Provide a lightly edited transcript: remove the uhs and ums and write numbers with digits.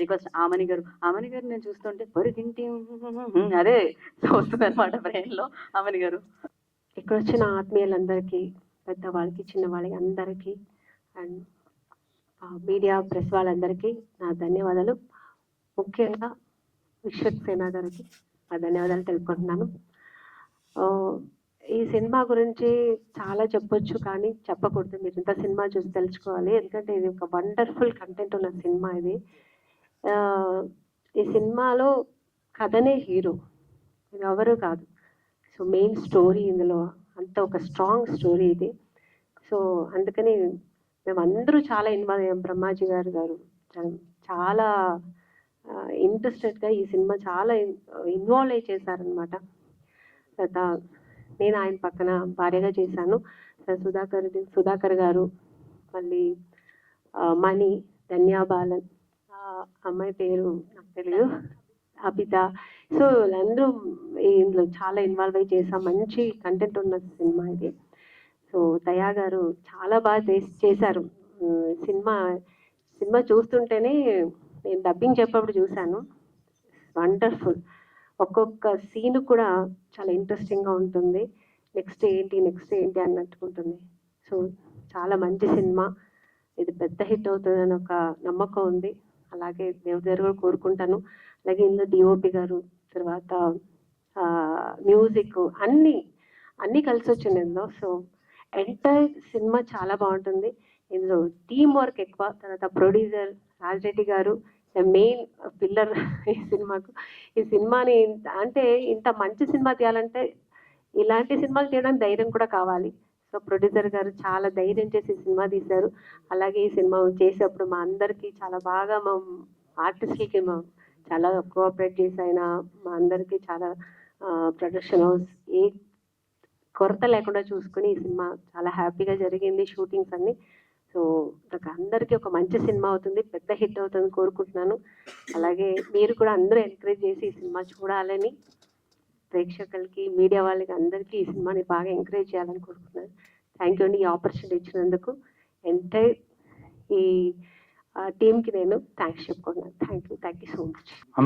Request Amani గారు నేను చూస్తుంటే పొరిగింటి అదే వస్తుందన్నమాట బ్రెయిన్‌లో ఆమని గారు. ఇక్కడొచ్చిన ఆత్మీయులందరికీ, పెద్దవాళ్ళకి, చిన్నవాళ్ళకి అందరికీ అండ్ మీడియా, ప్రెస్ వాళ్ళందరికీ నా ధన్యవాదాలు. ముఖ్యంగా విశ్వక్ సేన గారికి నా ధన్యవాదాలు తెలుపుకుంటున్నాను. ఈ సినిమా గురించి చాలా చెప్పొచ్చు, కానీ చెప్పకూడదు. మీరు ఇంత సినిమా చూసి తెలుసుకోవాలి. ఎందుకంటే ఇది ఒక వండర్ఫుల్ కంటెంట్ ఉన్న సినిమా ఇది. ఈ సినిమాలో కథనే హీరో, ఇది ఎవరు కాదు. సో మెయిన్ స్టోరీ ఇందులో అంత ఒక స్ట్రాంగ్ స్టోరీ ఇది. సో అందుకని మేమందరూ చాలా ఇన్వాల్వ్ అయ్యాం. బ్రహ్మాజీ గారు చాలా ఇంట్రెస్టెడ్గా ఈ సినిమా చాలా ఇన్వాల్వ్ అయ్యి చేశారనమాట. తర్వాత నేను ఆయన పక్కన భార్యగా చేశాను. సుధాకర్ గారు, మళ్ళీ మణి, ధన్యా బాలన్, అమ్మాయి పేరు నాకు తెలియదు, అబిత. సో వీళ్ళందరూ ఇందులో చాలా ఇన్వాల్వ్ అయ్యి చేసాం. మంచి కంటెంట్ ఉన్న సినిమా ఇది. సో దయా గారు చాలా బాగా చేశారు. సినిమా చూస్తుంటేనే నేను డబ్బింగ్ చెప్పేప్పుడు చూశాను. వండర్ఫుల్. ఒక్కొక్క సీన్ కూడా చాలా ఇంట్రెస్టింగ్గా ఉంటుంది. నెక్స్ట్ ఏంటి అన్నట్టుకుంటుంది. సో చాలా మంచి సినిమా. ఇది పెద్ద హిట్ అవుతుందని ఒక నమ్మకం ఉంది. అలాగే దేవుడి దగ్గర కూడా కోరుకుంటాను. అలాగే ఇందులో డిఓపి గారు, తర్వాత మ్యూజిక్ అన్నీ కలిసి వచ్చింది ఇందులో. సో ఎంటైర్ సినిమా చాలా బాగుంటుంది. ఇందులో టీమ్ వర్క్ ఎక్కువ. తర్వాత ప్రొడ్యూసర్ రాజరెడ్డి గారు మెయిన్ పిల్లర్ ఈ సినిమాకు. ఈ సినిమాని అంటే ఇంత మంచి సినిమా తీయాలంటే ఇలాంటి సినిమాలు తీయడానికి ధైర్యం కూడా కావాలి. సో ప్రొడ్యూసర్ గారు చాలా ధైర్యం చేసి సినిమా తీశారు. అలాగే ఈ సినిమా చేసేటప్పుడు మా అందరికీ చాలా బాగా, మా ఆర్టిస్ట్లకి చాలా కోఆపరేట్ చేసి ఆయన మా అందరికీ చాలా ప్రొడక్షన్ హౌస్ ఏ కొరత లేకుండా చూసుకుని ఈ సినిమా చాలా హ్యాపీగా జరిగింది, షూటింగ్స్ అన్నీ. సో నాకు అందరికీ ఒక మంచి సినిమా అవుతుంది, పెద్ద హిట్ అవుతుంది కోరుకుంటున్నాను. అలాగే మీరు కూడా అందరూ ఎంకరేజ్ చేసి ఈ సినిమా చూడాలని, ప్రేక్షకులకి, మీడియా వాళ్ళకి అందరికీ ఈ సినిమాని బాగా ఎంకరేజ్ చేయాలని కోరుకుంటున్నాను. థ్యాంక్ యూ అండి, ఈ ఆపర్చునిటీ ఇచ్చినందుకు. ఎంటైర్ ఈ టీమ్కి నేను థ్యాంక్స్ చెప్పుకుంటున్నాను. Thank you so much.